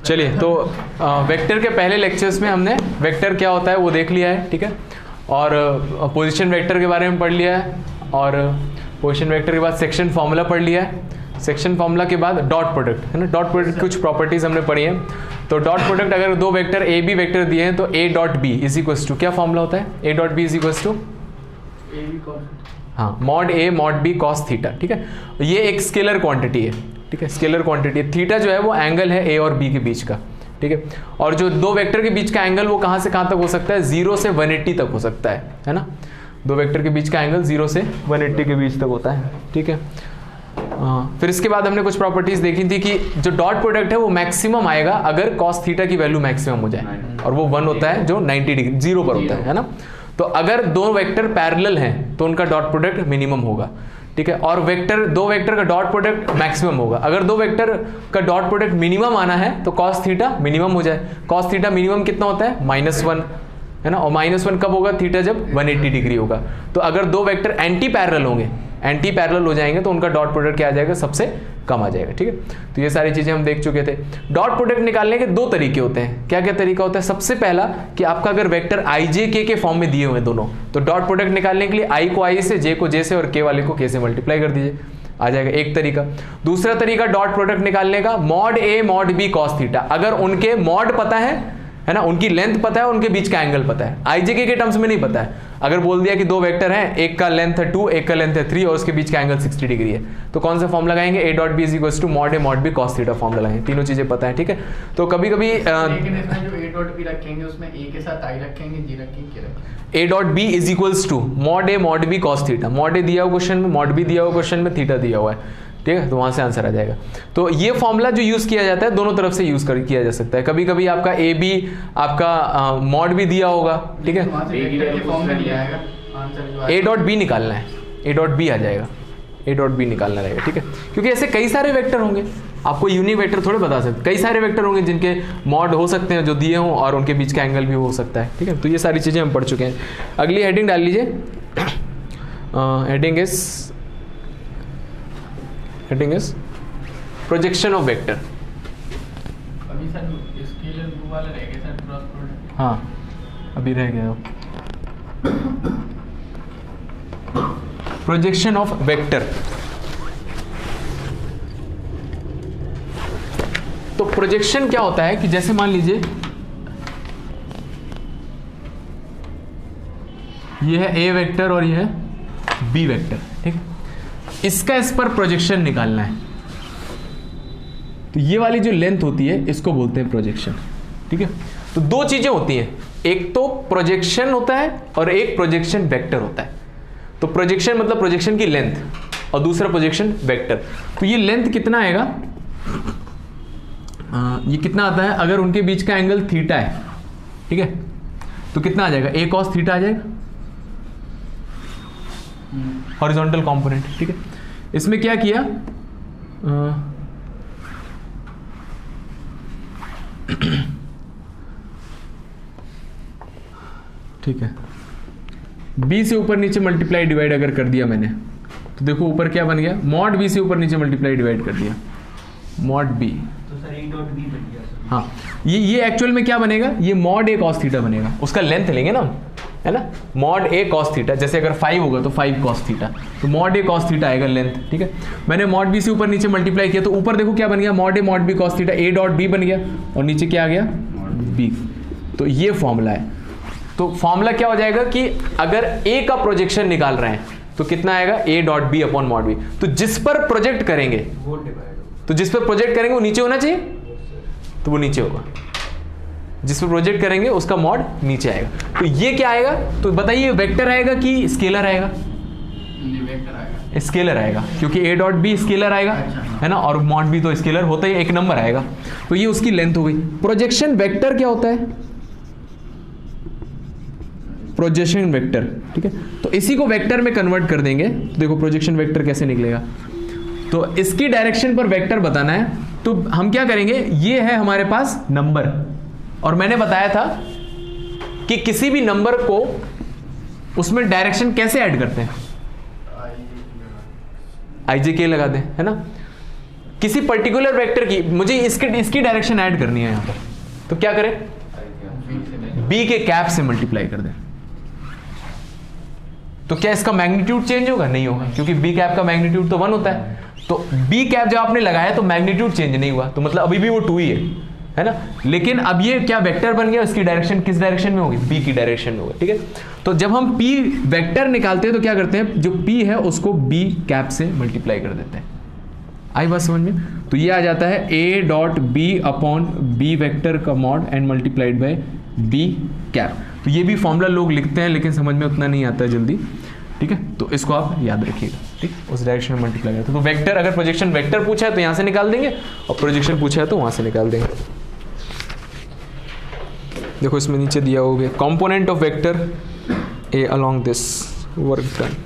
चलिए, तो वेक्टर के पहले लेक्चर्स में हमने वेक्टर क्या होता है वो देख लिया है, ठीक है, और पोजीशन वेक्टर के बारे में पढ़ लिया है, और पोजीशन वेक्टर के बाद सेक्शन फार्मूला पढ़ लिया है। सेक्शन फार्मूला के बाद डॉट प्रोडक्ट है ना, डॉट प्रोडक्ट कुछ प्रॉपर्टीज हमने पढ़ी हैं। तो डॉट प्रोडक्ट अगर दो वेक्टर ए बी वेक्टर दिए हैं तो A dot B is equals to, क्या फॉर्मूला होता है, A dot B is equals to हाँ mod A mod B cos theta, ठीक है। ये एक स्केलर क्वांटिटी है, ठीक है, स्केलर क्वांटिटी है। थीटा जो है वो एंगल है ए और बी के बीच का, ठीक है। और जो दो वेक्टर के बीच का एंगल वो कहाँ से कहाँ तक हो सकता है, 0 से 180 तक हो सकता है ना। दो वेक्टर के बीच का एंगल 0 से 180 के बीच तक होता है, ठीक है। फिर इसके बाद हमने कुछ प्रॉपर्टीज देखी थी कि जो डॉट प्रोडक्ट है वो मैक्सिमम आएगा अगर कॉस थीटा की वैल्यू मैक्सिमम हो जाए, और वो 1 होता है जो 90 डिग्री 0 पर होता है ना। तो अगर दो वेक्टर पैरेलल हैं तो उनका डॉट प्रोडक्ट मिनिमम होगा, ठीक है। और दो वेक्टर का डॉट प्रोडक्ट मैक्सिमम होगा। अगर दो वेक्टर का डॉट प्रोडक्ट मिनिमम आना है तो कॉस थीटा मिनिमम हो जाए। कॉस थीटा मिनिमम कितना होता है, -1 है ना, और -1 कब होगा, थीटा जब 180 डिग्री होगा। तो अगर दो वेक्टर एंटी पैरेलल होंगे, एंटी पैरेलल हो जाएंगे तो उनका डॉट प्रोडक्ट क्या आ जाएगा, सबसे कम आ जाएगा, ठीक है। तो ये सारी चीजें हम देख चुके थे। डॉट प्रोडक्ट निकालने के दो तरीके होते हैं। क्या क्या तरीका होता है, सबसे पहला कि आपका अगर वेक्टर आई जे के फॉर्म में दिए हुए दोनों, तो डॉट प्रोडक्ट निकालने के लिए आई को आई से, जे को जे से और के वाले को के से मल्टीप्लाई कर दीजिए, आ जाएगा एक तरीका। दूसरा तरीका डॉट प्रोडक्ट निकालने का, mod A mod B cos theta. अगर उनके मॉड पता है ना, उनकी लेंथ पता है, उनके बीच का एंगल पता है, आईजेके के टर्म्स में नहीं पता है। अगर बोल दिया कि दो वेक्टर हैं, एक का लेंथ है 2, एक का लेंथ है 3 और उसके बीच का एंगल 60 डिग्री है, तो कौन सा फॉर्म लगाएंगे, A dot B is equals to mod A mod B cos theta form लगाएंगे। तीनों चीजें पता है, ठीक है। तो कभी कभी लेकिन इसमें जो ए डॉट बी रखेंगे उसमें ए के साथ आई रखेंगे, जी रखेंगे, क्या रखेंगे, A dot B is equals to mod A mod B cos theta. Mod A दिया हुआ क्वेश्चन में, मॉड बी दिया हुआ क्वेश्चन में, थीटा दिया हुआ है, ठीक है। तो वहां से आंसर आ जाएगा। तो ये फॉर्मूला जो यूज किया जाता है दोनों तरफ से यूज किया जा सकता है। कभी कभी आपका ए बी आपका मॉड भी दिया होगा, ठीक है, ए डॉट बी निकालना है, ए डॉट बी आ जाएगा, ए डॉट बी निकालना रहेगा, ठीक है। क्योंकि ऐसे कई सारे वेक्टर होंगे, आपको यूनिक वेक्टर थोड़े बता सकते, कई सारे वेक्टर होंगे जिनके मॉड हो सकते हैं जो दिए हों और उनके बीच का एंगल भी हो सकता है, ठीक है। तो ये सारी चीजें हम पढ़ चुके हैं। अगली हेडिंग डाल लीजिए, heading is projection of vector. अभी सर स्केलर वो वाला रह गया सर, क्रॉस प्रोडक्ट, हाँ अभी रह गया प्रोजेक्शन ऑफ वेक्टर। तो प्रोजेक्शन क्या होता है कि जैसे मान लीजिए ये है ए वेक्टर और ये है बी वेक्टर, ठीक है। इसका इस पर प्रोजेक्शन निकालना है, तो ये वाली जो लेंथ होती है इसको बोलते हैं प्रोजेक्शन, ठीक है। तो दो चीजें होती हैं, एक तो प्रोजेक्शन होता है और एक प्रोजेक्शन वेक्टर होता है। तो प्रोजेक्शन मतलब प्रोजेक्शन की लेंथ, और दूसरा प्रोजेक्शन वेक्टर। तो ये लेंथ कितना आएगा, ये कितना आता है, अगर उनके बीच का एंगल थीटा है, ठीक है, तो कितना आ जाएगा, ए कॉस थीटा आ जाएगा, हॉरिजॉन्टल कंपोनेंट, ठीक है। इसमें क्या किया, ठीक है, बी से ऊपर नीचे मल्टीप्लाई डिवाइड अगर कर दिया मैंने, तो देखो ऊपर क्या बन गया, मॉड बी से ऊपर नीचे मल्टीप्लाई डिवाइड कर दिया, मॉड बी, तो सर ए डॉट बी बन गया। हाँ, ये एक्चुअल में क्या बनेगा, ये मॉड ए कॉस थीटा बनेगा, उसका लेंथ लेंगे ना, है ना, मॉड ए कॉस थीटा। जैसे अगर 5 होगा तो 5 कॉस थीटा, तो मॉड ए कॉस थीटा आएगा लेंथ, ठीक है। मैंने मॉड बी से ऊपर नीचे मल्टीप्लाई किया तो ऊपर देखो क्या बन गया, mod A mod B cos theta, A dot B बन गया, और नीचे क्या आ गया, बी। तो ये फॉर्मूला है। तो फॉर्मूला क्या हो जाएगा कि अगर ए का प्रोजेक्शन निकाल रहे हैं तो कितना आएगा, A dot B upon mod B. तो जिस पर प्रोजेक्ट करेंगे, तो जिस पर प्रोजेक्ट करेंगे वो नीचे होना चाहिए, तो वो नीचे होगा। जिस पर प्रोजेक्ट करेंगे उसका मॉड नीचे आएगा। तो ये क्या आएगा, तो बताइए वेक्टर आएगा कि स्केलर आएगा, स्केलर आएगा, क्योंकि ए डॉट बी स्केलर आएगा, है ना, और मॉड बी तो स्केलर होता ही, एक नंबर आएगा। तो ये उसकी लेंथ हो गई। प्रोजेक्शन वेक्टर क्या होता है, प्रोजेक्शन वेक्टर, ठीक है। तो इसी को वेक्टर में कन्वर्ट कर देंगे, तो देखो प्रोजेक्शन वेक्टर कैसे निकलेगा। तो इसकी डायरेक्शन पर वेक्टर बताना है, तो हम क्या करेंगे, ये है हमारे पास नंबर, और मैंने बताया था कि किसी भी नंबर को उसमें डायरेक्शन कैसे ऐड करते हैं, आई जे के लगा दें, है ना। किसी पर्टिकुलर वेक्टर की मुझे इसकी डायरेक्शन ऐड करनी है यहाँ पर, तो क्या करें, बी के कैप से मल्टीप्लाई कर दें। तो क्या इसका मैग्नीट्यूड चेंज होगा? नहीं होगा, क्योंकि बी कैप का मैग्नीट्यूड तो 1 होता है। तो बी कैप जब आपने लगाया तो मैग्नीट्यूड चेंज नहीं हुआ, तो मतलब अभी भी वो 2 ही है ना। लेकिन अब ये क्या वेक्टर बन गया, इसकी डायरेक्शन किस डायरेक्शन में होगी, बी की डायरेक्शन में होगी, ठीक है। तो जब हम पी वेक्टर निकालते हैं तो क्या करते हैं, जो पी है उसको बी कैप से मल्टीप्लाई कर देते हैं। आई बात समझ में? तो ये आ जाता है A dot B upon B vector का mod and multiplied by B cap. तो ये भी फॉर्मूला लोग लिखते हैं लेकिन समझ में उतना नहीं आता है जल्दी, ठीक है। तो इसको आप याद रखिएगा, ठीक, उस डायरेक्शन में मल्टीप्लाई करते हैं। तो वेक्टर, अगर प्रोजेक्शन वेक्टर पूछा है तो यहाँ से निकाल देंगे, और प्रोजेक्शन पूछा है तो वहाँ से निकाल देंगे। देखो इसमें नीचे दिया होगा component of vector a along this work done.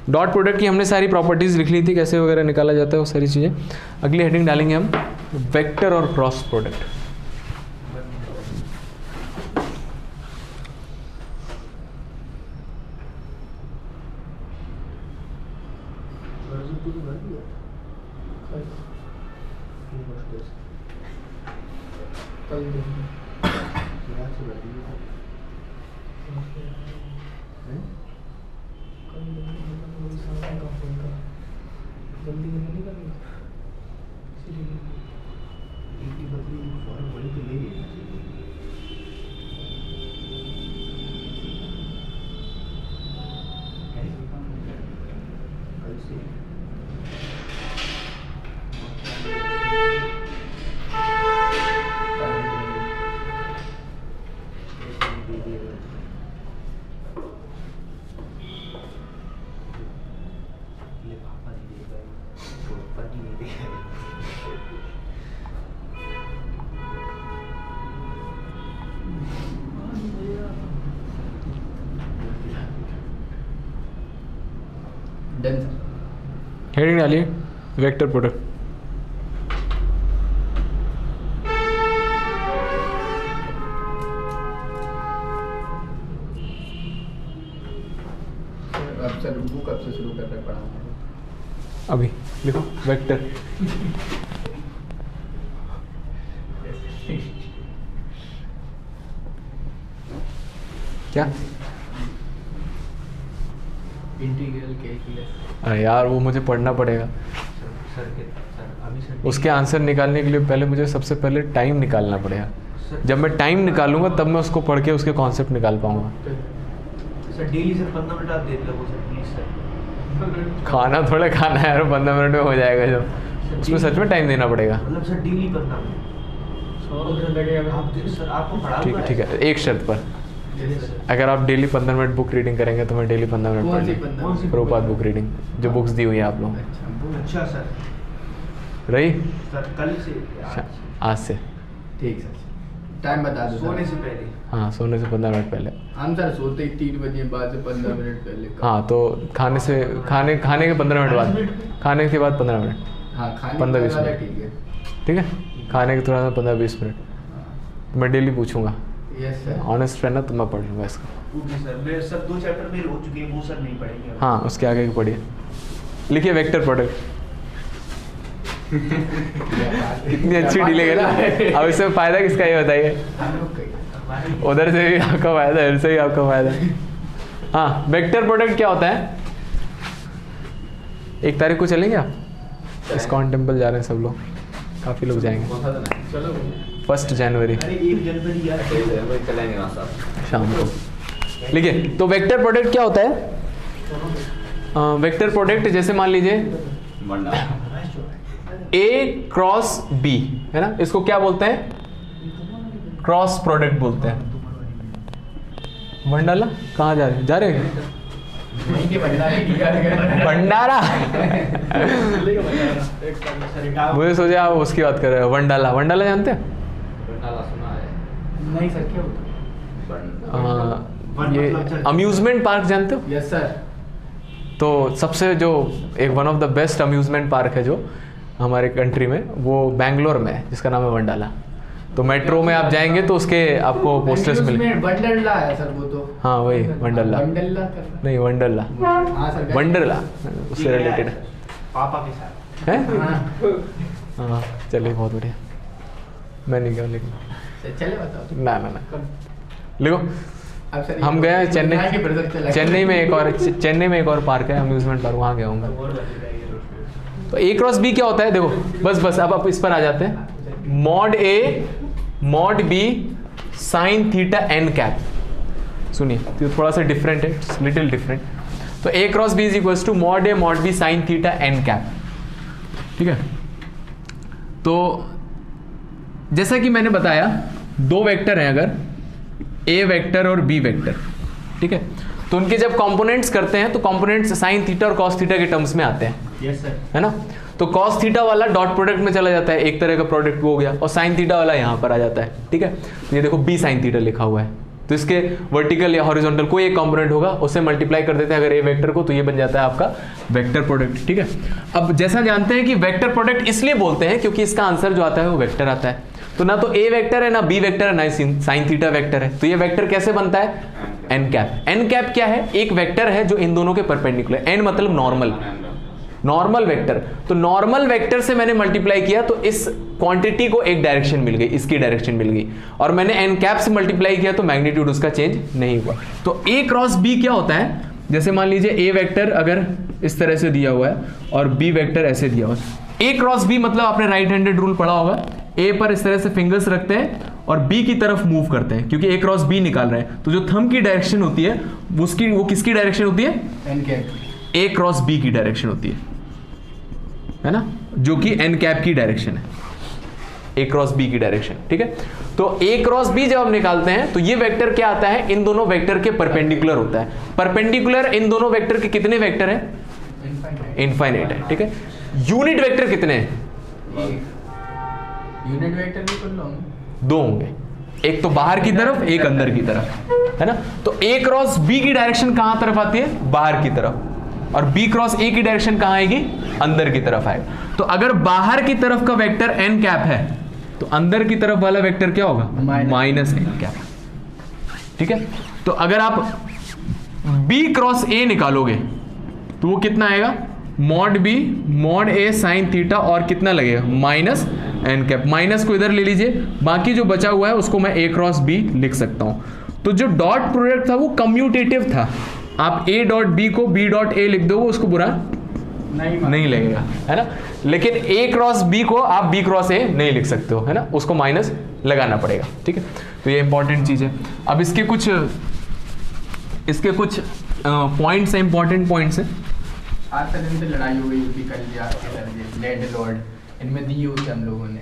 Dot product की हमने सारी प्रॉपर्टीज लिख ली थी, कैसे वगैरह निकाला जाता है वो सारी चीज़ें। अगली हेडिंग डालेंगे हम वेक्टर और क्रॉस प्रोडक्ट। हेडिंग डालिए वेक्टर प्रोडक्ट। अब सर बुक कब से शुरू कर रहे हैं पढ़ाना? अभी देखो वेक्टर क्या, इंटीग्रल कैलकुलस। अरे यार वो मुझे पढ़ना पड़ेगा। उसके आंसर निकालने के लिए पहले मुझे सबसे पहले टाइम निकालना पड़ेगा। जब मैं टाइम निकालूंगा तब मैं उसको पढ़ के उसके कॉन्सेप्ट निकाल पाऊंगा। सर डेली सर 15 मिनट आप देख लो सर प्लीज सर। खाना थोड़ा खाना है यार, 15 मिनट में हो जाएगा जो, उसमें सच में टाइम देना पड़ेगा। मतलब सर डेली 15 मिनट 100 लगेगा आप सर आपको पढ़ा ठीक है ठीक है, एक शर्त पर, अगर आप डेली 15 मिनट बुक रीडिंग करेंगे तो मैं डेली 15 मिनट पढ़ लूँगा। प्रभुपाद बुक रीडिंग जो बुक्स दी हुई है आप लोग। अच्छा सर रही सर कल से आज से, ठीक सर। टाइम बता दो सोने से पहले। हाँ सोने से 15 मिनट पहले। हम सर सोते ही 3 बजे बाद से 15 मिनट पहले। हाँ तो खाने से खाने के 15 मिनट बाद, खाने के बाद 15 मिनट, हाँ खाने 15-20 के बाद मिनट, ठीक है। ठीक है, खाने के तुरंत 15-20 मिनट। तो मैं डेली पूछूंगा, यस सर। ऑनेस्ट रहना तो मैं पढ़ लूँगा इसका। ओके सर मैं सब 2 चैप्टर मेरे हो चुके हैं वो सर नहीं पढ़ेंगे। हाँ उसके आगे की पढ़िए, लिखिए वेक्टर प्रोडक्ट। कितनी अच्छी डीलिंग है ना। अब इससे फायदा किसका ये बताइए, उधर से भी आपका फायदा, इधर से भी आपका फायदा। हाँ वेक्टर प्रोडक्ट क्या होता है, 1 तारीख को चलेंगे आप, इस्कॉन टेम्पल जा रहे हैं सब लोग, काफ़ी लोग जाएंगे। चलो 1 जनवरी अरे 1 जनवरी यार चलेंगे वहाँ साहब शाम को। लिखिए तो वेक्टर प्रोडक्ट क्या होता है। वेक्टर प्रोडक्ट जैसे मान लीजिए A क्रॉस B है ना, इसको क्या बोलते हैं, क्रॉस प्रोडक्ट बोलते हैं। मंडाला कहाँ जा रहे हैं भंडारा मुझे सोचा आप उसकी बात कर रहे हो। वंडाला, वंडाला जानते हैं? नहीं सर क्या होता है? ये अम्यूजमेंट पार्क जानते हो? Yes sir. तो सबसे जो एक one of the best amusement park है जो हमारे कंट्री में, वो बैंगलोर में है, जिसका नाम है वंडाला। तो मेट्रो में आप जाएंगे तो उसके आपको पोस्टर्स मिले। वंडरला है सर वो तो। हाँ वही वंडरला, वंडरला नहीं वंडरला, हाँ सर वंडरला उससे रिलेटेड है। पापा के साथ हैं? हाँ हाँ चलिए बहुत बढ़िया। मैं नहीं गया लेकिन चले बताओ। ना लिखो। अब सर हम गए की चेन्नई प्रोजेक्ट चला। चेन्नई में एक और पार्क है अम्यूजमेंट पार्क, वहाँ गया हूँ। तो ए क्रॉस बी क्या होता है देखो, बस अब इस पर आ जाते हैं। Mod A mod B sine theta N cap. सुनिए तो थोड़ा सा डिफरेंट है, इट्स लिटिल डिफरेंट। तो A cross B is equals to mod A mod B sine theta N cap. ठीक है, तो जैसा कि मैंने बताया दो वेक्टर हैं, अगर ए वेक्टर और बी वेक्टर, ठीक है, तो उनके जब कंपोनेंट्स करते हैं तो कंपोनेंट्स साइन थीटा और कॉस थीटा के टर्म्स में आते हैं। Yes sir. है ना, तो कॉस थीटा वाला डॉट प्रोडक्ट में चला जाता है, एक तरह का प्रोडक्ट हो गया, और साइन थीटा वाला यहाँ पर आ जाता है। ठीक है, तो ये देखो बी साइन थीटा लिखा हुआ है, तो इसके वर्टिकल या हॉरिजॉन्टल कोई एक कंपोनेंट होगा, उससे मल्टीप्लाई कर देते हैं अगर ए वेक्टर को, तो ये बन जाता है आपका वेक्टर प्रोडक्ट। ठीक है, अब जैसा जानते हैं कि वेक्टर प्रोडक्ट इसलिए बोलते हैं क्योंकि इसका आंसर जो आता है वो वेक्टर आता है। तो ना तो ए वेक्टर है ना बी वेक्टर है ना साइन थीटा वेक्टर है, तो ये वेक्टर कैसे बनता है? N cap. एन कैप क्या है? एक वेक्टर है जो इन दोनों के परपेंडिकुलर, एन मतलब नॉर्मल वेक्टर। तो नॉर्मल वेक्टर से मैंने मल्टीप्लाई किया तो इस क्वांटिटी को एक डायरेक्शन मिल गई, इसकी डायरेक्शन मिल गई, और मैंने एन कैप से मल्टीप्लाई किया तो मैग्नीट्यूड उसका चेंज नहीं हुआ। तो ए क्रॉस बी क्या होता है? जैसे मान लीजिए ए वेक्टर अगर इस तरह से दिया हुआ है और बी वेक्टर ऐसे दिया हुआ है, ए क्रॉस बी मतलब आपने राइट हैंडेड रूल पढ़ा होगा, ए पर इस तरह से फिंगर्स रखते हैं और बी की तरफ मूव करते हैं, क्योंकि ए क्रॉस बी निकाल रहे हैं, तो जो थंब की डायरेक्शन होती है वो किसकी डायरेक्शन होती है? N cap. A cross B की डायरेक्शन होती है ना, जो कि एन कैप की डायरेक्शन है, ए क्रॉस बी की डायरेक्शन। ठीक है, तो ए क्रॉस बी जब हम निकालते हैं तो ये वेक्टर क्या आता है? इन दोनों वेक्टर के परपेंडिकुलर होता है। परपेंडिकुलर इन दोनों वेक्टर के कितने वेक्टर है? इनफाइनाइट है। ठीक है, यूनिट वेक्टर कितने हैं? यूनिट वेक्टर भी कर लो, दो होंगे, एक तो बाहर की तरफ, एक अंदर की तरफ, है ना। तो ए क्रॉस बी की डायरेक्शन कहां तरफ आती है? बाहर की तरफ, और बी क्रॉस ए की डायरेक्शन कहां आएगी? अंदर की तरफ आएगा। तो अगर बाहर की तरफ का वेक्टर एन कैप है तो अंदर की तरफ वाला वेक्टर क्या होगा? Minus n cap. ठीक है, तो अगर आप बी क्रॉस ए निकालोगे तो वो कितना आएगा? मॉड बी मॉड ए साइन थीटा, और कितना लगेगा? Minus n cap. माइनस को इधर ले लीजिए, बाकी जो बचा हुआ है उसको मैं ए क्रॉस बी लिख सकता हूं। तो जो डॉट प्रोडक्ट था वो कम्यूटेटिव था, आप ए डॉट बी को बी डॉट ए लिख दोगे उसको बुरा नहीं लगेगा, है ना। लेकिन ए क्रॉस बी को आप बी क्रॉस ए नहीं लिख सकते हो, है ना, उसको माइनस लगाना पड़ेगा। ठीक है, तो ये इंपॉर्टेंट चीज है। अब इसके कुछ पॉइंट्स हैं, इंपॉर्टेंट पॉइंट्स हैं। आज तक इनसे लड़ाई हो गई थी कल यार के सर, ये लैंड लॉर्ड इनमें दी हुई थी हम लोगों ने।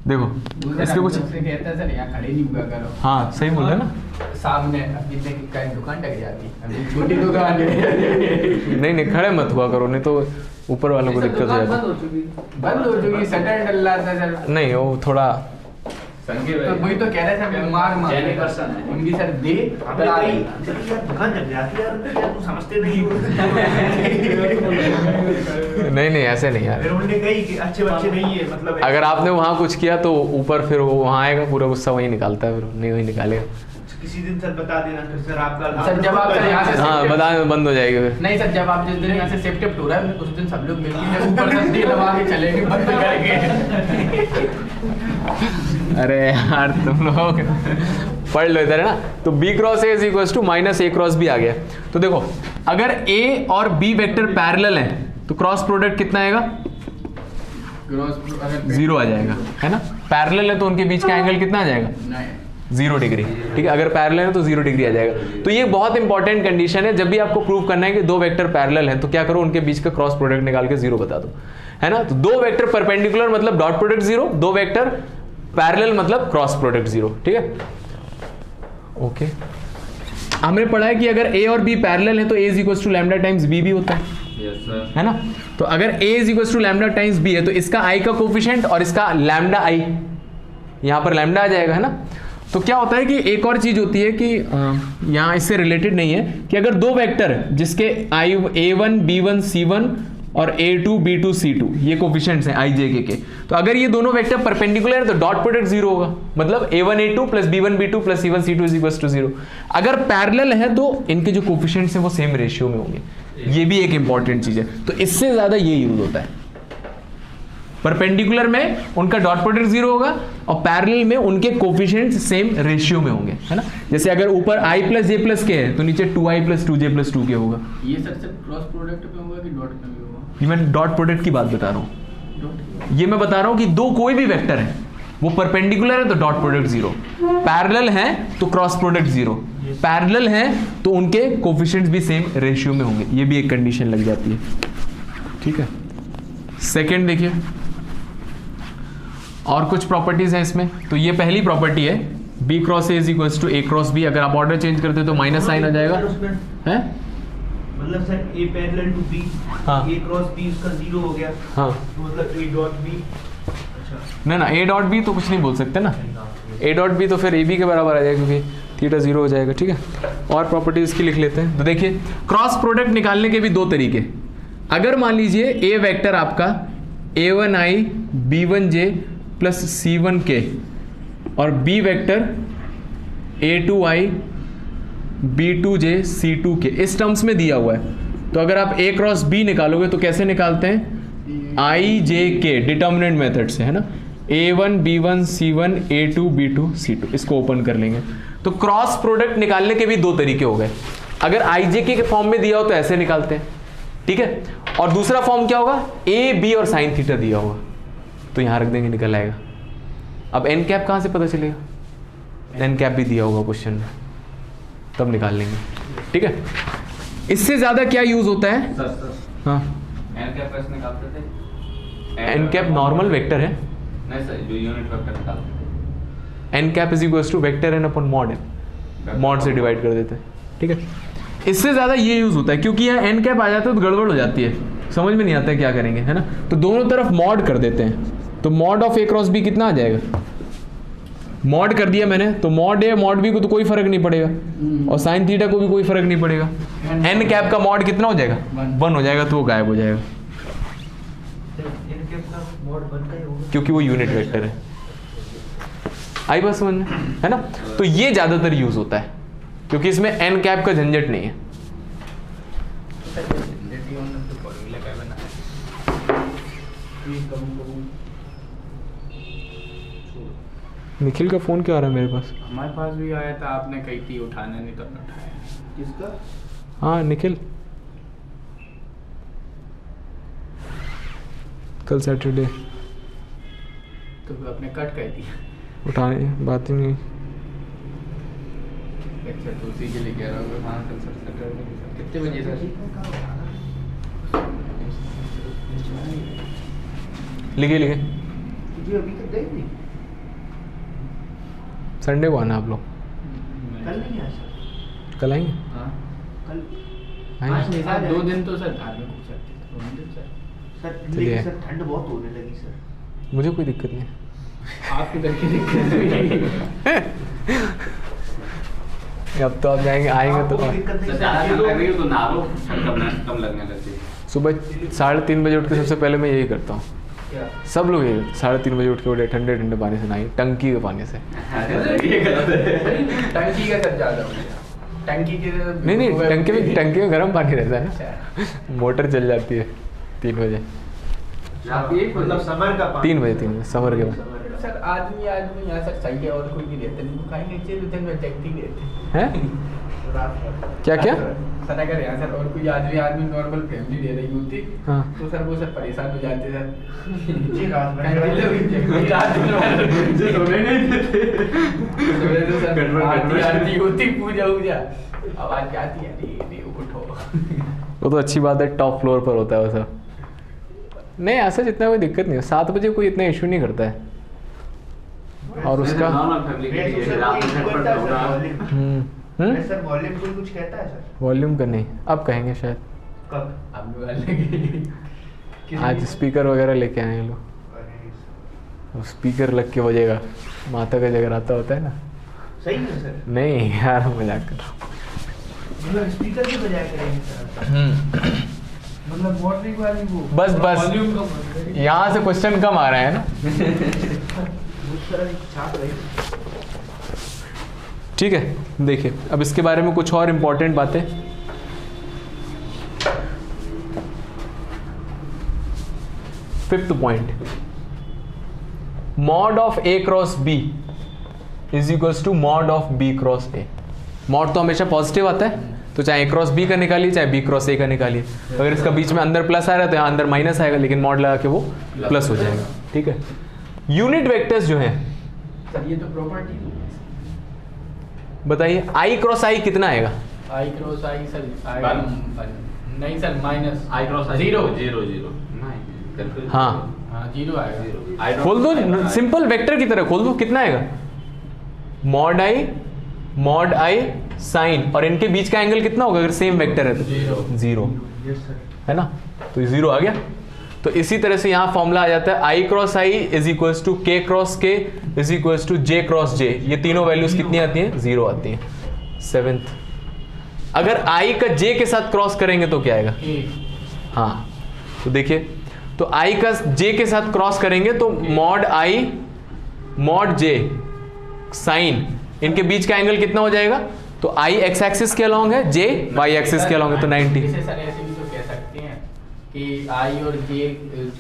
देखो इसके कुछ कहता है सर यहाँ खड़े नहीं हुआ करो। हाँ सही बोल रहे ना, सामने अभी दुकान टक जाती, अभी छोटी दुकान है। नहीं खड़े मत हुआ करो, नहीं तो ऊपर वालों को दिक्कत हो जाती। बंद हो चुकी, शटर डल रहा था सर। नहीं वो थोड़ा तो वही तो कह रहे सर, मार उनकी सर दे दुकान जग जाती है यार, तू समझते नहीं। नहीं ऐसे नहीं यार, फिर उन्होंने कही कि अच्छे बच्चे नहीं है, मतलब अगर आपने वहाँ कुछ किया तो ऊपर फिर वो वहाँ आएगा, पूरा गुस्सा वही निकालता है, फिर नहीं वही निकालेगा। किसी दिन सर बता देना फिर सर आपका सर, जब आप सर यहाँ से हाँ बता बंद हो जाएगी फिर। नहीं सर, जब आप जिस दिन यहाँ से शिफ्ट हो रहा है उस दिन सब लोग मिलकर ऊपर से दे दबा के चलेंगे बंद करके। अरे यार तुम लोग पढ़ लो इधर, है ना। तो B cross A is equals to minus A cross B आ गया। तो देखो अगर ए और बी वेक्टर पैरेलल हैं तो क्रॉस प्रोडक्ट कितना आएगा? जीरो आ जाएगा, है ना। पैरेलल है तो उनके बीच का एंगल कितना आ जाएगा? 0 डिग्री। ठीक है, अगर पैरेलल है तो 0 डिग्री आ जाएगा। तो ये बहुत इंपॉर्टेंट कंडीशन है, जब भी आपको प्रूव करना है कि दो वेक्टर पैरेलल हैं तो क्या करो, उनके बीच का क्रॉस प्रोडक्ट निकाल के 0 बता दो, है ना। तो दो वेक्टर परपेंडिकुलर मतलब डॉट प्रोडक्ट 0, दो वेक्टर पैरेलल मतलब क्रॉस प्रोडक्ट 0। ठीक है, ओके। हमने पढ़ा है कि अगर ए और बी पैरेलल है तो A is equals to lambda times B भी होता है, है ना। तो अगर A is equals to lambda times B है तो इसका आई का कोफिशिएंट और इसका लैम्डा आई, यहां पर लैम्डा आ जाएगा, है ना। तो क्या होता है कि एक और चीज होती है कि यहाँ इससे रिलेटेड नहीं है, कि अगर दो वेक्टर जिसके आई A1 B1 C1 और A2 B2 C2 ये कोफिशिएंट्स हैं IJK के। तो अगर ये दोनों वेक्टर परपेंडिकुलर है तो डॉट प्रोडक्ट 0 होगा, मतलब A1 A2 plus B1 B2 plus C1 C2 is equal to 0। अगर पैरेलल है तो इनके जो कोफिशिएंट्स हैं वो सेम रेशियो में होंगे, ये भी एक इंपॉर्टेंट चीज है। तो इससे ज्यादा ये यूज होता है, परपेंडिकुलर में उनका डॉट प्रोडक्ट 0 होगा और पैरेलल में उनके कोफिशिएंट्स सेम रेशियो में होंगे, है ना। जैसे अगर ऊपर I plus J plus K है तो नीचे 2I plus 2J plus 2K होगा। ये सर क्रॉस प्रोडक्ट पे होगा कि डॉट पे भी होगा? ये मैं डॉट प्रोडक्ट की बात बता रहा हूँ, ये मैं बता रहा हूँ कि दो कोई भी वेक्टर है वो परपेंडिकुलर है तो डॉट प्रोडक्ट 0, पैरेलल है तो क्रॉस प्रोडक्ट 0, पैरेलल है तो उनके कोफिशिएंट्स भी सेम रेशियो में होंगे, ये भी एक कंडीशन लग जाती है, ठीक है। सेकंड देखिए, और कुछ प्रॉपर्टीज हैं इसमें। तो ये पहली प्रॉपर्टी है B cross A is equal to A cross B। अगर आप ऑर्डर चेंज करते हो तो माइनस साइन आ जाएगा, है मतलब sir A parallel to B, हाँ। A क्रॉस B उसका 0 हो गया, हाँ तो मतलब A डॉट B। अच्छा ना A डॉट B तो कुछ नहीं बोल सकते ना, A डॉट B तो फिर AB के बराबर आ जाएगा क्योंकि थीटा 0 हो जाएगा, ठीक है। और प्रॉपर्टीज की लिख लेते हैं। तो देखिए क्रॉस प्रोडक्ट निकालने के भी दो तरीके। अगर मान लीजिए A वेक्टर आपका A1I B1J प्लस C1K और B vector A2I B2J C2K इस टर्म्स में दिया हुआ है, तो अगर आप A क्रॉस B निकालोगे तो कैसे निकालते हैं? IJK डिटर्मिनेंट मेथड से, है ना। A1 B1 C1 A2 B2 C2 इसको ओपन कर लेंगे। तो क्रॉस प्रोडक्ट निकालने के भी दो तरीके हो गए। अगर IJK के फॉर्म में दिया हो तो ऐसे निकालते हैं, ठीक है। और दूसरा फॉर्म क्या होगा? A B और साइन थीटा दिया होगा तो यहां रख देंगे, निकल आएगा। अब n कैप कहां से पता चलेगा? n कैप भी दिया होगा क्वेश्चन में, तब निकाल लेंगे, ठीक है। इससे ज्यादा क्या यूज होता है? हाँ n कैप कैसे निकालते थे? n कैप नॉर्मल वेक्टर है, नहीं सर, जो यूनिट वेक्टर निकालते थे n cap is equal to vector n upon mod n, mod से डिवाइड कर देते हैं, ठीक है। इससे ज्यादा ये यूज होता है क्योंकि यहाँ n कैप आ जाता है तो गड़बड़ हो जाती है, समझ में नहीं आता है क्या करेंगे, है ना। तो दोनों तरफ मॉड कर देते हैं, तो mod of A cross B कितना आ जाएगा? मॉड कर दिया मैंने, तो मॉड A मॉड B को तो कोई फर्क नहीं पड़ेगा और साइन थीटा को भी कोई फर्क नहीं पड़ेगा। n कैप का मॉड कितना हो जाएगा? 1 हो जाएगा, तो वो गायब हो जाएगा n कैप का मॉड 1 का ही होगा क्योंकि वो यूनिट वेक्टर है। आई बात समझ में, है ना। तो ये ज्यादातर यूज होता है क्योंकि इसमें n कैप का झंझट नहीं है। निखिल का फोन क्यों आ रहा है मेरे पास? हमारे पास भी आया था, आपने कही थी उठाना, नहीं तो उठाया। किसका? हाँ निखिल, कल सैटरडे तो आपने कट कर दिया। उठाने बात ही नहीं। अच्छा तो उसी के लिए कह रहा हूँ। हाँ कल सर सैटरडे कितने बजे सर? लिखे लिखे जी अभी तक गई नहीं, संडे को आना आप लोग। कल नहीं आया सर, कल आएंगे? हाँ कल आएंगे? आज नहीं सर, 2 दिन तो सर धार्मिक हो सकते थे, 2 दिन सर। सर चलिए। लेकिन सर ठंड बहुत होने लगी सर। मुझे कोई दिक्कत नहीं है। आपके घर की दिक्कत भी नहीं। अब तो आप जाएंगे आएंगे तो आपको दिक्कत नहीं सर, सर, ज्यादा ये ठंड लोग- लग रही हो तो नहा लो, कम लगने लगती है। सुबह 3:30 बजे उठ के सबसे पहले मैं यही करता हूँ। क्या? सब लोग यही 3:30 बजे उठ के उठे, ठंडे ठंडे पानी से नहाइए, टंकी के पानी से। ये गलत है। टंकी का सर ज्यादा हो गया। टंकी के नहीं नहीं, टंकी में गर्म पानी रहता है ना, अच्छा। मोटर चल जाती है 3 बजे। आप ये मतलब समर का पानी। 3 बजे समर के बाद। सर आदमी यहाँ सर सही है और कोई नहीं रहता, नहीं तो खाएंगे चाहिए तो दिन में जगती रहते हैं रात में। क्या क्या? सर अगर यहाँ सर और कोई आदमी नॉर्मल फैमिली रह रही होती हाँ। तो सर वो सर परेशान हो जाते सर। जी रात में कंटिन्यू जगती रात में जो सोने नहीं देते। सुबह तो सर गड़बड़, गड़बड़। आरती होती, पूजा वूजा, आवाज आती है, अरे उठो। वो तो अच्छी बात है, टॉप फ्लोर पर होता है वो सब। नहीं ऐसा जितना कोई दिक्कत नहीं है, 7 बजे कोई इतना इशू नहीं करता है। और उसका नॉर्मल फैमिली के लिए रात में झटपट होगा। सर वॉल्यूम कोई कुछ कहता है सर? वॉल्यूम का नहीं, अब कहेंगे शायद। कब? अब वाले आज स्पीकर वगैरह लेके आए हैं लोग, अरे स्पीकर लग के बजेगा, माता का जगराता होता है ना। सही है सर, नहीं यार मजाक कर रहा हूँ। मतलब स्पीकर भी बजाया करेंगे सर। मतलब मॉडलिंग वाली वो बस वॉल्यूम कम होता है। यहाँ से क्वेश्चन कम आ रहा है ना। उस तरह की छाप रही। ठीक है, देखिए अब इसके बारे में कुछ और इंपॉर्टेंट बातें। Fifth point, mod of A cross B is equals to mod of B cross A. Mod तो हमेशा पॉजिटिव आता है, तो चाहे ए क्रॉस बी का निकालिए चाहे बी क्रॉस ए का निकालिए। अगर इसका बीच में अंदर प्लस आ रहा है तो यहाँ अंदर माइनस आएगा, लेकिन मॉड लगा के वो प्लस हो जाएगा। ठीक है, यूनिट वेक्टर्स जो हैं सर ये तो प्रॉपर्टी बताइए, आई क्रॉस आई कितना आएगा? आई क्रॉस आई सर वन। नहीं सर माइनस आई क्रॉस जीरो जीरो जीरो नहीं हाँ हाँ जीरो आएगा। आई खोल दो, सिंपल वेक्टर की तरह खोल दो, कितना आएगा? मॉड आई साइन, और इनके बीच का एंगल कितना होगा अगर सेम वेक्टर है तो? जीरो। Zero, yes sir. है ना, तो जीरो आ गया। तो इसी तरह से यहाँ फॉर्मूला आ जाता है I cross I is equals to K cross K is equals to J cross J. ये तीनों वैल्यूज कितनी आती हैं? जीरो आती हैं। सेवेंथ, अगर आई का जे के साथ क्रॉस करेंगे तो क्या आएगा? हाँ, तो देखिए, तो आई का जे के साथ क्रॉस करेंगे तो मॉड आई मॉड जे साइन, इनके बीच का एंगल कितना हो जाएगा? तो आई एक्स एक्सिस के अलोंग है, जे वाई एक्सिस के अलोंग है, तो 90। इसे सर ऐसे भी तो कह सकते हैं कि आई और जे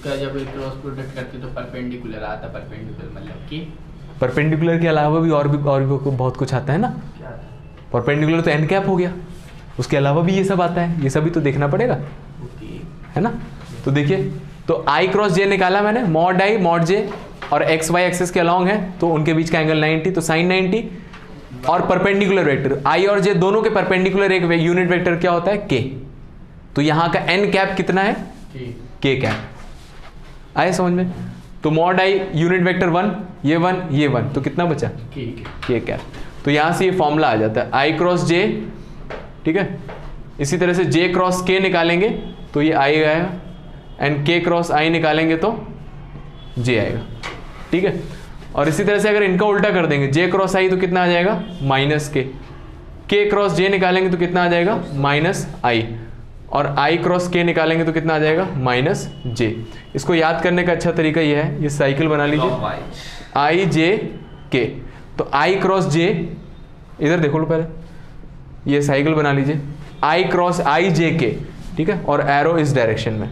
का जब क्रॉस प्रोडक्ट करते तो परपेंडिकुलर आता, परपेंडिकुलर मतलब कि परपेंडिकुलर के अलावा भी और भी बहुत कुछ आता है ना। क्या था? परपेंडिकुलर तो एन कैप हो गया, उसके अलावा भी ये सब आता है, ये सभी तो देखना पड़ेगा, है ना। तो देखिए, तो आई क्रॉस जे निकाला मैंने, मॉड आई मॉड जे, और एक्स वाई एक्सिस के अलोंग है तो उनके बीच का एंगल 90, तो साइन 90। और परपेंडिकुलर वेक्टर आई और जे दोनों के परपेंडिकुलर एक यूनिट वेक्टर क्या होता है? के। तो यहाँ का एन कैप कितना है? के कैप। आए समझ में? तो मॉड आई यूनिट वेक्टर 1, ये 1 ये 1, तो कितना बचा? के कैप। तो यहाँ से ये फॉर्मूला आ जाता है आई क्रॉस जे। ठीक है, इसी तरह से जे क्रॉस के निकालेंगे तो ये आई आएगा, एंड के क्रॉस आई निकालेंगे तो जे आएगा। ठीक है, और इसी तरह से अगर इनका उल्टा कर देंगे, जे क्रॉस आई तो कितना आ जाएगा? माइनस के क्रॉस जे निकालेंगे तो कितना आ जाएगा? माइनस आई, और आई क्रॉस के निकालेंगे तो कितना आ जाएगा? माइनस जे। इसको याद करने का अच्छा तरीका यह है, ये साइकिल बना लीजिए, आई जे के। तो आई क्रॉस जे, इधर देखो लो पहले, ये साइकिल बना लीजिए, आई क्रॉस आई जे के। ठीक है, और एरो इस डायरेक्शन में,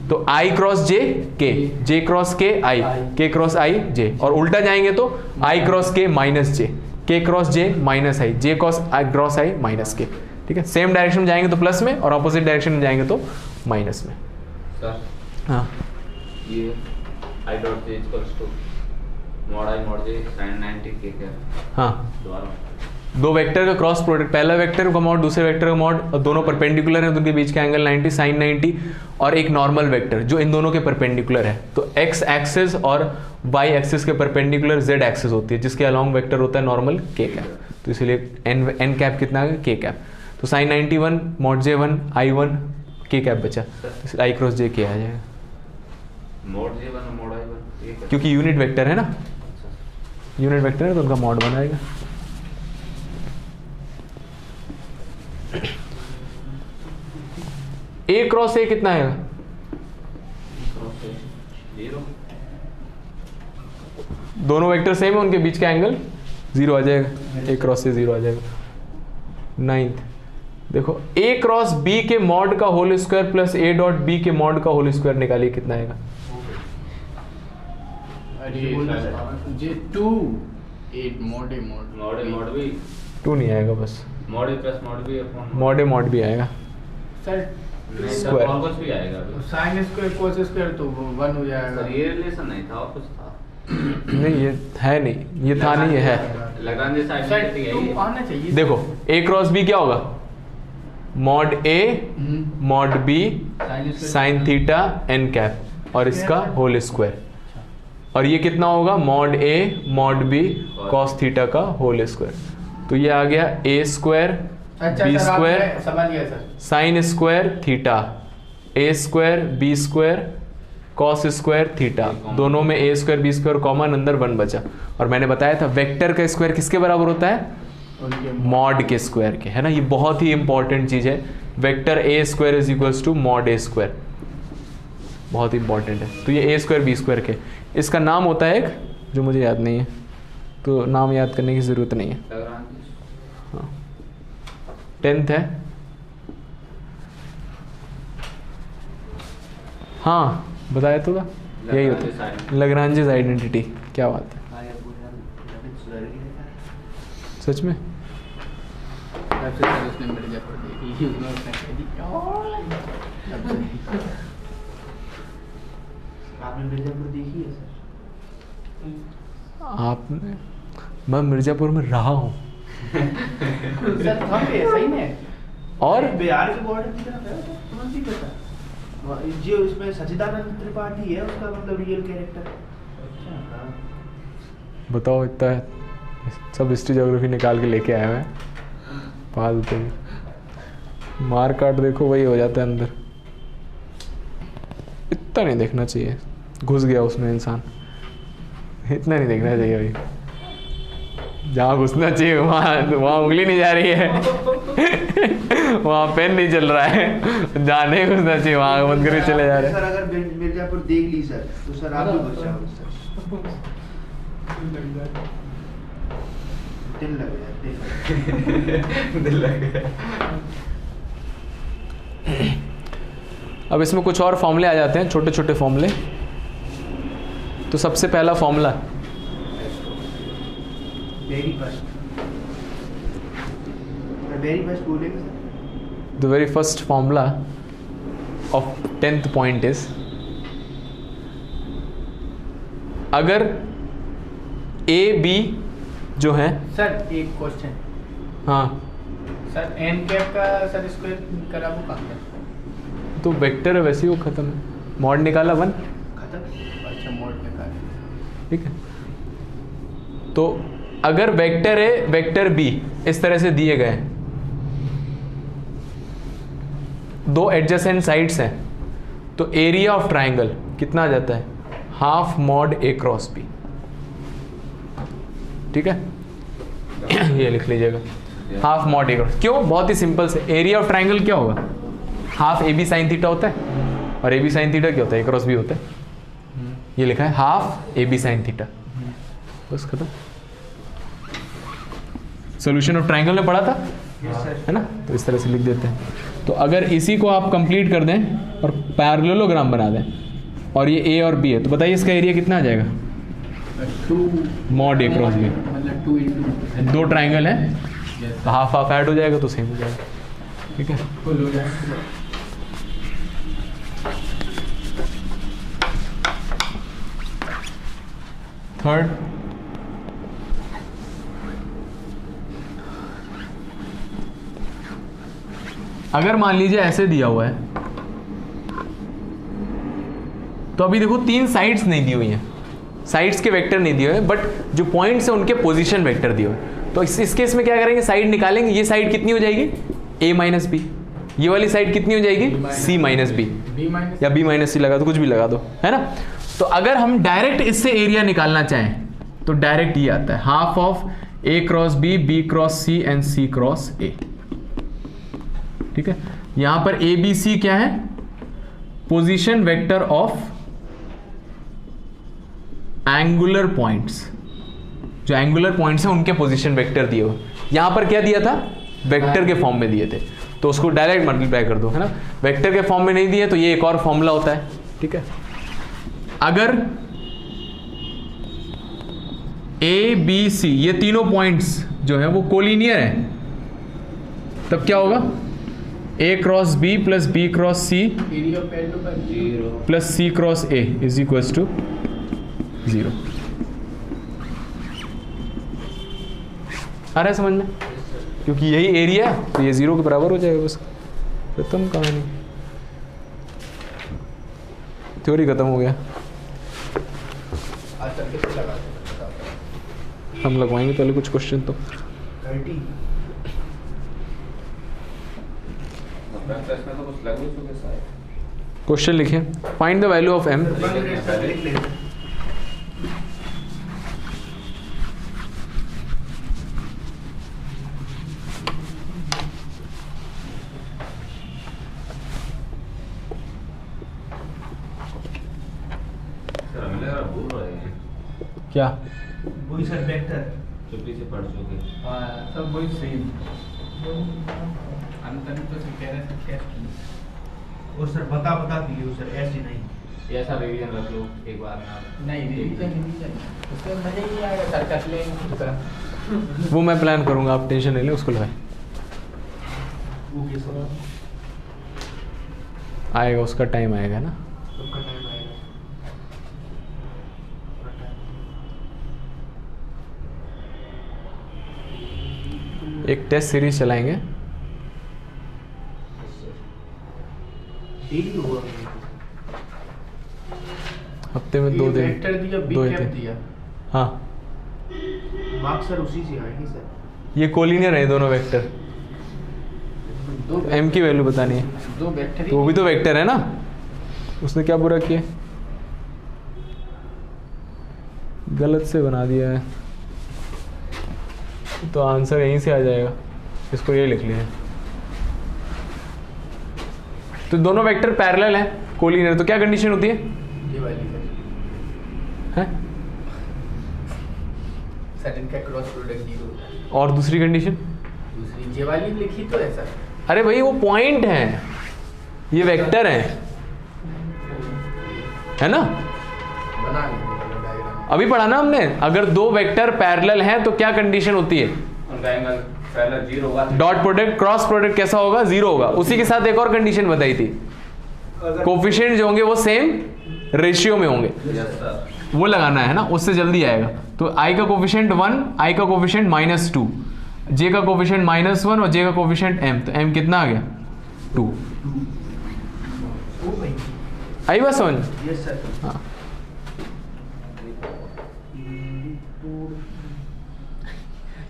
तो आई क्रॉस जे के, जे क्रॉस के आई, के क्रॉस आई जे, और उल्टा जाएंगे तो आई क्रॉस के माइनस जे, के क्रॉस जे माइनस आई, जे क्रॉस आई माइनस के। ठीक है, सेम डायरेक्शन में जाएंगे तो प्लस में, और ऑपोजिट डायरेक्शन में जाएंगे तो माइनस में। सर हाँ, ये I dot J equals to mod I mod J sin 90 के क्या? हाँ, दोबारा दो वेक्टर का क्रॉस प्रोडक्ट, पहला वेक्टर का मॉड दूसरे वेक्टर का मॉड, और दोनों परपेंडिकुलर हैं तो उनके बीच का एंगल 90 साइन 90, और एक नॉर्मल वेक्टर जो इन दोनों के परपेंडिकुलर है। तो एक्स एक्सिस और वाई एक्सिस के परपेंडिकुलर जेड एक्सिस होती है, जिसके अलोंग वेक्टर होता है नॉर्मल के कैप। तो इसलिए एन कैप कितना है? के कैप। तो साइन 91 मॉड जे 1 आई 1 के कैप बचा, तो आई क्रॉस जे के आ जाएगा, मॉड जे 1 मॉड आई 1 ये क्योंकि यूनिट वेक्टर है ना, यूनिट वेक्टर है तो उनका मॉड बनाएगा। ए क्रॉस ए कितना आएगा? जीरो। दोनों वेक्टर सेम है, उनके बीच का एंगल जीरो आ जाएगा, ए क्रॉस से जीरो आ जाएगा। 9th, देखो ए क्रॉस बी के मॉड का whole square plus A dot B के मॉड का होल स्क्वायर निकालिए, कितना आएगा? J 2 8 mod A mod mod A mod भी 2 नहीं आएगा, बस मॉड ए प्लस मॉड भी अपॉन मॉड ए मॉड भी आएगा। सर नहीं सर, स्क्वायर। और कुछ भी आएगा अभी। साइन स्क्वायर कोस स्क्वायर तो 1 हो जाएगा। सर ये रिलेशन नहीं था और कुछ था। नहीं ये है नहीं, ये था नहीं, ये है। लाग्रांज सर आइडेंटिटी है तो ये। आना चाहिए। देखो ए क्रॉस बी क्या होगा? Mod A mod B sine theta N cap, और इसका होल स्क्वायर, और ये कितना होगा? Mod A mod B cos theta का होल स्क्वायर। तो ये आ गया ए स्क्वायर बी स्क्वायर समझ गया sir. Sine square theta, A square B square cos square theta, दोनों में A square B square common, अंदर 1 बचा। और मैंने बताया था वेक्टर का स्क्वायर किसके बराबर होता है? उनके मॉड के स्क्वायर के, है ना। ये बहुत ही इंपॉर्टेंट चीज है vector A square is equals to mod A square, बहुत इंपॉर्टेंट है। तो ये ए स्क्वायर बी स्क्वायर के, इसका नाम होता है एक जो मुझे याद नहीं है, तो नाम याद करने की ज़रूरत नहीं है। हाँ 10th है, हाँ बताया तो था, यही होता है लैग्रांजेस आइडेंटिटी। क्या बात है, सच में सबसे पहले उसने मिर्जापुर देखी, उसने कह दी आपने मिर्जापुर देखी है सर? आपने, मैं मिर्जापुर में रहा हूँ सर हम भी सही में और बिहार के बॉर्डर की तरफ है, समझ नहीं पता जो इसमें सचिदानंद त्रिपाठी है उसका मतलब रियल कैरेक्टर। अच्छा बताओ, इतना सब हिस्ट्री ज्योग्राफी निकाल के लेके आया मैं, फालतू मार काट देखो वही हो जाता है अंदर। इतना नहीं देखना चाहिए, घुस गया उसमें इंसान, इतना नहीं देखना चाहिए भाई। जहाँ घुसना चाहिए वहाँ उंगली नहीं जा रही है वहाँ पेन नहीं चल रहा है, जहाँ नहीं घुसना चाहिए वहाँ बंद करके चले जा रहे हैं। सर अगर मिर्जापुर देख ली सर तो सर आप भी घुस जाओगे सर, दिल लग गया, दिल लग गया। अब इसमें कुछ और फॉर्मूले आ जाते हैं, छोटे छोटे फॉर्मूले। तो सबसे पहला फॉर्मूला वेरी फर्स्ट बोलेंगे sir. The very first formula of 10th point is, अगर ए बी जो है, सर एक क्वेश्चन, हाँ सर एन कैप का सर स्क्वायर करा वो कहाँ है? तो वेक्टर है वैसे ही वो खत्म है, मॉड निकाला 1, खत्म। अच्छा मोड में का, ठीक है। तो अगर वेक्टर ए वेक्टर बी इस तरह से दिए गए, दो एडजेसेंट साइड्स हैं, तो एरिया ऑफ ट्राइंगल कितना आ जाता है, हाफ मॉड ए क्रॉस बी, ठीक है ये लिख लीजिएगा, हाफ मॉड ए क्रॉस। क्यों, बहुत ही सिंपल से, एरिया ऑफ ट्राइंगल क्या होगा, half A B sine theta होता है, और ए बी साइन थीटा क्या होता है, ए क्रॉस बी होता है। ये लिखा है half A B sine theta, बस खत्म। सोल्यूशन ऑफ ट्राइंगल में पढ़ा था है ना, तो इस तरह से लिख देते हैं। तो अगर इसी को आप कंप्लीट कर दें और पैरेललोग्राम बना दें, और ये ए और बी है, तो बताइए इसका एरिया कितना आ जाएगा, 2 मॉड ए क्रॉस बी। मतलब 2 × दो ट्राइंगल है तो हाफ हाफ ऐड हो जाएगा तो सेम हो जाएगा, ठीक है। फुल हो जाएगा। थर्ड, अगर मान लीजिए ऐसे दिया हुआ है, तो अभी देखो 3 साइड्स नहीं दी हुई हैं, साइड्स के वेक्टर नहीं दिए हुए, बट जो पॉइंट्स हैं उनके पोजीशन वेक्टर दिए हुए। तो इस केस में क्या करेंगे, साइड निकालेंगे। ये साइड कितनी हो जाएगी, a माइनस बी, ये वाली साइड कितनी हो जाएगी, c minus B, B minus या b माइनस सी लगा दो, कुछ भी लगा दो, है ना। तो अगर हम डायरेक्ट इससे एरिया निकालना चाहें तो डायरेक्ट ये आता है, half of a cross b, b cross c and c cross a, ठीक है। यहां पर a b c क्या है, position vector of angular points, जो एंगुलर पॉइंट्स हैं उनके पोजीशन वेक्टर दिए हुए। यहां पर क्या दिया था, वेक्टर के फॉर्म में दिए थे, तो उसको डायरेक्ट मल्टीप्लाई कर दो, है ना। वेक्टर के फॉर्म में नहीं दिए तो ये एक और फॉर्मूला होता है, ठीक है। अगर ए बी सी ये तीनों पॉइंट्स जो है वो कोलिनियर है, तब क्या होगा, A cross B plus B cross C area of parallel का 0 plus C cross A is equals to 0। आ रहा है समझ में, क्योंकि यही एरिया है तो ये 0 के बराबर हो जाएगा, बस खत्म कहानी, थ्योरी खत्म हो गया। अच्छा किससे लगा दो, हम लगवाएंगे पहले कुछ क्वेश्चन तो। 30 इसमें तो कुछ लग नहीं चुके शायद। क्वेश्चन लिखिए, find the value of m लिख लेते। क्या? वही सर वेक्टर। चुप्पी से पढ़ चुके। हाँ सब वही सेम। अंतर तो सब कह रहे हैं टेस्ट। और सर बता दिए सर, ऐसे नहीं। ये ऐसा रिवीजन रख लो एक बार ना। नहीं रिवीजन उससे मजा ही नहीं आएगा सर, कर लेंगे खुद का। वो मैं प्लान करूँगा, आप टेंशन नहीं ले, उसको लगाए ओके सर। आएगा, उसका टाइम आएगा ना। सबका टाइम आएगा। एक टेस्ट सीरीज चलाएंगे। डेली हुआ हफ्ते में 2 दिन, वेक्टर दिया, बी 2 कैप दिन। दिया। हाँ, मार्क्स सर उसी से आएंगे सर। ये कोलिनियर है दोनों वेक्टर। दो एम की वैल्यू बतानी है, दो वेक्टर तो वो भी तो वेक्टर है ना। उसने क्या बुरा किया, गलत से बना दिया है, तो आंसर यहीं से आ जाएगा। इसको ये लिख लिया है। तो दोनों वेक्टर पैरेलल हैं, कोलिनियर, तो क्या कंडीशन होती है? ये वाली हैं? सर इनका क्रॉस प्रोडक्ट 0 होता है। और दूसरी कंडीशन? दूसरी ये वाली लिखी तो है सर। अरे भाई वो पॉइंट है, ये वेक्टर है ना। बना लेंगे डायग्राम। अभी पढ़ा ना हमने, अगर दो वेक्टर पैरेलल हैं तो क्या कंडीशन होती है? उनका एंगल पहले 0 होगा। डॉट प्रोडक्ट, क्रॉस प्रोडक्ट कैसा होगा? 0 होगा। उसी के साथ एक और कंडीशन बताई थी, कोफिशिएंट जो होंगे वो सेम रेशियो में होंगे, यस सर। वो लगाना है ना, उससे जल्दी आएगा। तो आई का कोफिशिएंट 1, आई का कोफिशिएंट -2, जे का कोफिशिएंट -1 और जे का कोफिशिएंट m, तो m कितना आ गया? 2। ओ भाई आई बात समझ? Yes sir. हाँ,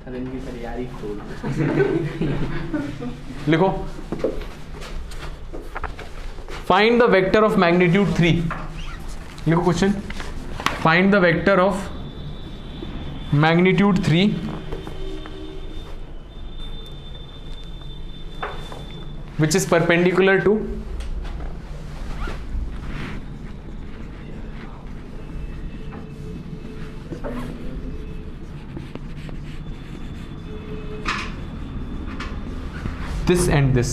सर इनकी तैयारी खोल। लिखो, find the vector of magnitude 3। लिखो question, find the vector of magnitude 3 which is perpendicular to this and this.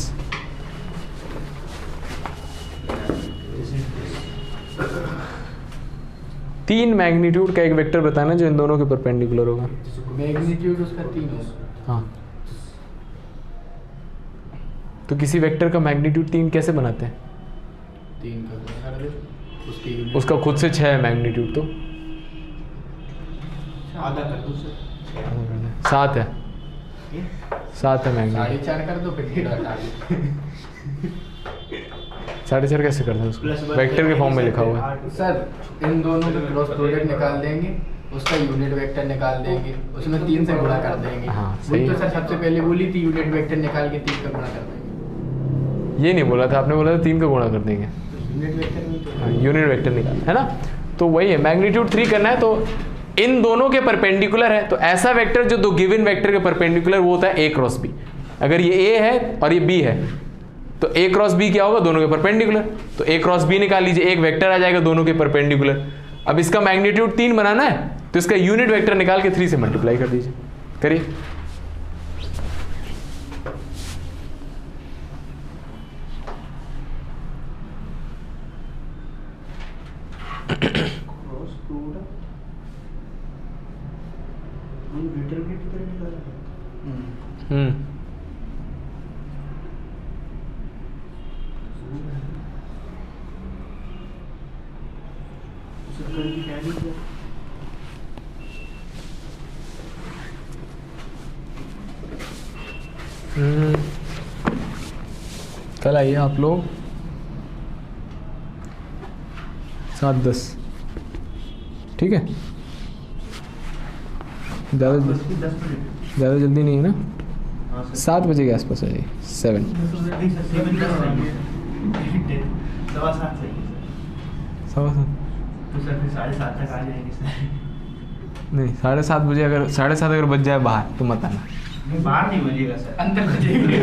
तीन मैग्नीट्यूड का एक वेक्टर बताना जो इन दोनों के परपेंडिकुलर होगा। मैग्नीट्यूड उसका 3 होगा। हाँ, तो किसी वेक्टर का मैग्नीट्यूड 3 कैसे बनाते हैं? 3 का गुणा कर दे, उसकी यूनिट उसका खुद से 6 है मैग्नीट्यूड, तो आधा कर दो सर। 7 है, ये 7 है मैग्नीट्यूड। 4.5 कर दो, फिर 1.5 हटा दो। 4.5 कैसे करते हैं प्लस उसको? वेक्टर के फॉर्म में लिखा हुआ है। सर इन दोनों का क्रॉस प्रोडक्ट निकाल देंगे, उसका यूनिट वेक्टर निकाल देंगे, उसमें 3 से गुणा कर देंगे। हाँ, वही सही तो है। सर सबसे पहले बोली थी, यूनिट वेक्टर निकाल के 3 का गुणा कर देंगे। ये नहीं बोला था आपने, बोला था 3 का गुणा कर देंगे। तो यूनिट वेक्टर में तो हाँ, यूनिट वेक्टर निकाल, है ना। तो वही है, मैग्नीट्यूड 3 करना है, तो इन दोनों के परपेंडिकुलर है, तो ऐसा वेक्टर जो दो गिवन वेक्टर के परपेंडिकुलर वो होता है a क्रॉस b। अगर ये a है और ये b है, तो a क्रॉस b क्या होगा? दोनों के परपेंडिकुलर। तो a क्रॉस b निकाल लीजिए, एक वेक्टर आ जाएगा दोनों के परपेंडिकुलर। अब इसका मैग्नीट्यूड 3 बनाना है, तो इसका यूनिट वेक्टर निकाल के 3 से मल्टीप्लाई कर दीजिए। करिए, क्रॉस प्रोडक्ट ये डिटरमिनेंट की तरह निकाला है। उसे कर भी क्या नहीं किया। कल आइए आप लोग 7:10, ठीक है? ज़्यादा बस की 10 मिनट। जल्दी नहीं है ना। हाँ सर। 7 बजे के आसपास आ जाइए। 7 नहीं सर, 7 10 सही है। 7:15 सही है सर। 7:15 तो सर फिर 7:30 तक आ जाएंगे सर। नहीं, 7:30 बजे, अगर 7:30 अगर बज जाए बाहर तो मत आना। बाहर नहीं बजेगा सर। अंदर बजेंगे।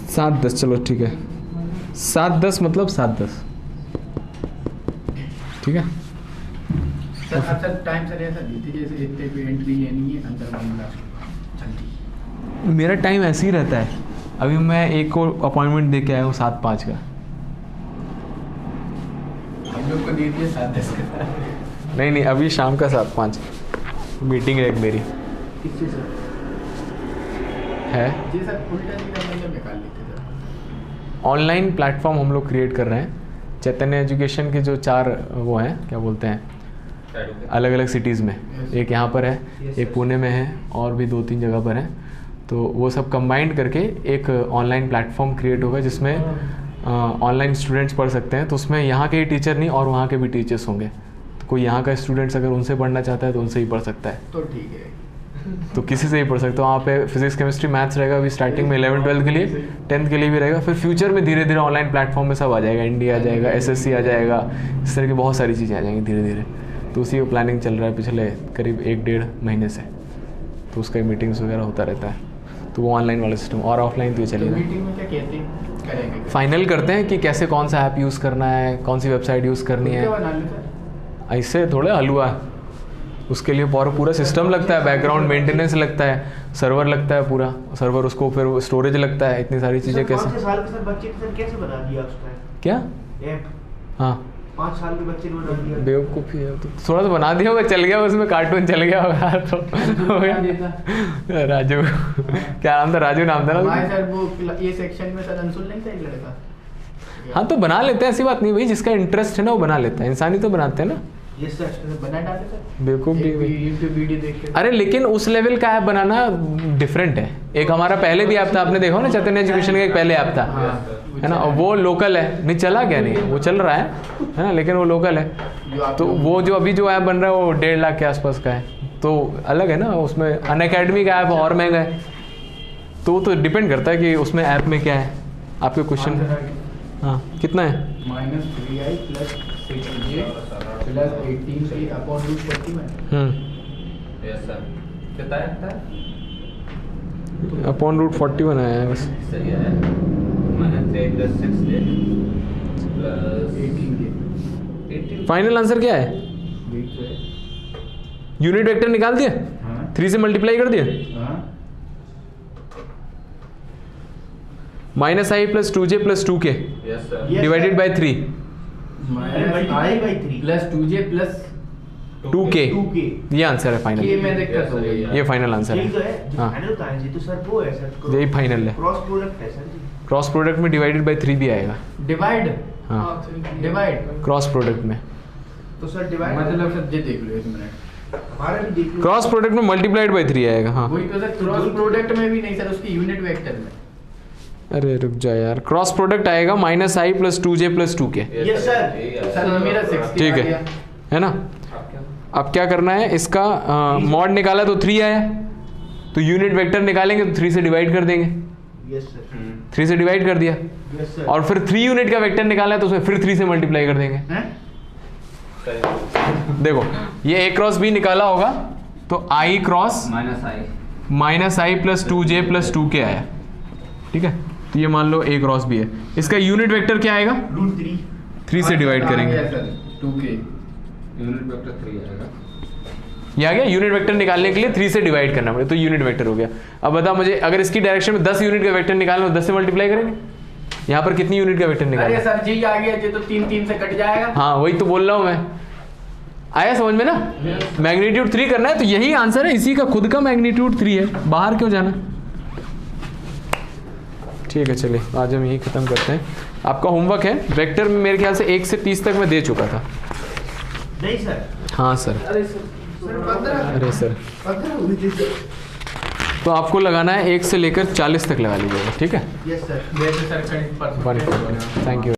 7:10 चलो ठीक है। 7:10 मतलब 7:10, ठीक है। सर अच्छा टाइम सर ऐसा दीजिए जैसे इतने पे एंट्री लेनी है अंदर बनना जल्दी। मेरा टाइम ऐसे ही रहता है। अभी मैं एक को अपॉइंटमेंट दे के आया हूँ 7:05 का। हम लोग को दे दिए 7:10 का। नहीं अभी शाम का 7:05 मीटिंग है एक मेरी किससे सर? है। जी सर उल्टा नहीं करने जब निकाल लेते सर। ऑनलाइन प्लेटफॉर्म हम लोग क्रिएट कर रहे हैं। चैतन्य एजुकेशन के जो 4 वो हैं क्या बोलते हैं अलग अलग सिटीज़ में, एक यहाँ पर है, एक पुणे में है और भी 2-3 जगह पर है। तो वो सब कंबाइंड करके एक ऑनलाइन प्लेटफॉर्म क्रिएट होगा जिसमें ऑनलाइन स्टूडेंट्स पढ़ सकते हैं। तो उसमें यहाँ के ही टीचर नहीं और वहाँ के भी टीचर्स होंगे। तो कोई यहाँ का स्टूडेंट्स अगर उनसे पढ़ना चाहता है तो उनसे ही पढ़ सकता है, तो ठीक है। तो किसी से ही पढ़ सकते हो। वहाँ पे फिजिक्स केमिस्ट्री मैथ्स रहेगा अभी स्टार्टिंग में 11th-12th के लिए, 10th के लिए भी रहेगा। फिर फ्यूचर में धीरे धीरे ऑनलाइन प्लेटफॉर्म में सब आ जाएगा, इंडिया आ जाएगा, SSC आ जाएगा, इस तरह की बहुत सारी चीज़ें आ जाएंगी धीरे धीरे। तो उसी का प्लानिंग चल रहा है पिछले करीब 1-1.5 महीने से। तो उसका मीटिंग्स वगैरह होता रहता है। तो वो ऑनलाइन वाला सिस्टम और ऑफलाइन तो ये चलेगा। मीटिंग में क्या कहते हैं करेंगे? फाइनल करते हैं कि कैसे कौन सा ऐप यूज़ करना है, कौन सी वेबसाइट यूज़ करनी है। क्या बना लो सर? ऐसे थोड़े हलवा है, उसके लिए पूरा सिस्टम लगता है, बैकग्राउंड मेंटेनेंस लगता है, सर्वर लगता है पूरा, सर्वर उसको फिर स्टोरेज लगता है, इतनी सारी चीज़ें। कैसे 5 साल के सर बच्चे के सर कैसे बना दिया उसका क्या ऐप? हाँ 5 साल के बच्चे ने बना दिया। बेवकूफ़ी है तो थोड़ा सा बना दिया होगा, चल गया उसमें, कार्टून चल गया होगा तो हो गया। राजू क्या नाम था? राजू नाम था ना। हमारे सर वो ये सेक्शन में सर अंशुल नहीं था एक लड़का। हाँ तो बना लेते हैं, ऐसी बात नहीं भाई, जिसका इंटरेस्ट है ना वो बना लेता है। इंसानी तो बनाते हैं ना। ये सर बना डाले सर बेवकूफ़ भी। यूट्यूब वीडियो देख के। अरे लेकिन उस लेवल का ऐप बनाना डिफरेंट है। एक हमारा पहले भी ऐप था, आपने देखा ना, चैतन्य एजुकेशन का एक पहले ऐप था, है ना, और वो लोकल है। नहीं चला क्या? नहीं वो चल रहा है ना, लेकिन वो लोकल है। तो वो जो अभी जो ऐप बन रहा है वो 1.5 लाख के आसपास का है, तो अलग है ना। उसमें अनअकैडमी का ऐप और महंगा है। तो वो तो डिपेंड करता है कि उसमें ऐप में क्या है। आपके क्वेश्चन हाँ कितना है? -3i + 6j + 18k upon √41। Yes sir कितना है? अपॉन √41 आया है बस। सही है। -3 + 6j + 18k। फाइनल आंसर क्या है? वेट है। यूनिट वेक्टर निकाल दिया, हाँ 3 से मल्टीप्लाई कर दिया। हाँ -i + 2j + 2k yes sir Yes, divided sir. By 3 -i by 3 + 2j + 2k 2k। ये आंसर है k फाइनल। में दिक्कत हो गई। ये फाइनल आंसर यही तो है। है जो हाँ फाइनल होता है जी। तो सर वो है सर, यही फाइनल है। क्रॉस प्रोडक्ट है सर जी। क्रॉस प्रोडक्ट में डिवाइडेड बाई 3 भी आएगा। डिवाइड हाँ डिवाइड क्रॉस प्रोडक्ट में। तो सर डिवाइड मतलब सर ये देख लो 1 मिनट। हमारा भी देख लो। क्रॉस प्रोडक्ट में मल्टीप्लाइड बाई 3 आएगा। हाँ वही तो सर क्रॉस प्रोडक्ट में भी नहीं सर, उसकी यूनिट वेक्टर में। अरे रुक जा यार, क्रॉस प्रोडक्ट आएगा -i + 2j + 2k। Yes, sir. Sir मेरा 60 ठीक है ना। अब क्या करना है, इसका मॉड निकाला तो 3 आया, तो यूनिट वेक्टर निकालेंगे तो 3 से डिवाइड कर देंगे। Yes sir. 3 से डिवाइड कर दिया, यस सर। और फिर 3 यूनिट का वेक्टर निकाला है तो उसमें फिर 3 से मल्टीप्लाई कर देंगे। हैं? देखो ये a क्रॉस b निकाला होगा तो i cross -i + 2j + 2k आया। ठीक है, तो ये मान लो a क्रॉस b है। इसका यूनिट वेक्टर क्या आएगा? √3। 3 से डिवाइड करेंगे। 2k यूनिट वेक्टर 3 आएगा। ये आ गया। यूनिट वेक्टर निकालने के लिए 3 से डिवाइड करना पड़ेगा, तो यूनिट वेक्टर हो गया। अब बता मुझे, अगर इसकी डायरेक्शन में 10 यूनिट का वेक्टर निकालना हो 10 से मल्टीप्लाई करेंगे। यहाँ पर कितनी यूनिट का वेक्टर अरे निकालना? सर जी आ गया, ये तो 3 से कट जाएगा। हाँ वही तो बोल रहा हूँ मैं। आया समझ में ना? मैग्नीट्यूड 3 करना है तो यही आंसर है, इसी का खुद का मैग्नीट्यूड 3 है, बाहर क्यों जाना। ठीक है चलिए आज हम यही खत्म करते हैं। आपका होमवर्क है वेक्टर में, मेरे ख्याल से 1 से 30 तक मैं दे चुका था। नहीं सर। हाँ सर। अरे सर 15। अरे सर 15 हुई थी सर। तो आपको लगाना है 1 से लेकर 40 तक लगा लीजिएगा। ठीक है, यस सर। जैसे सर कहीं पर थैंक यू।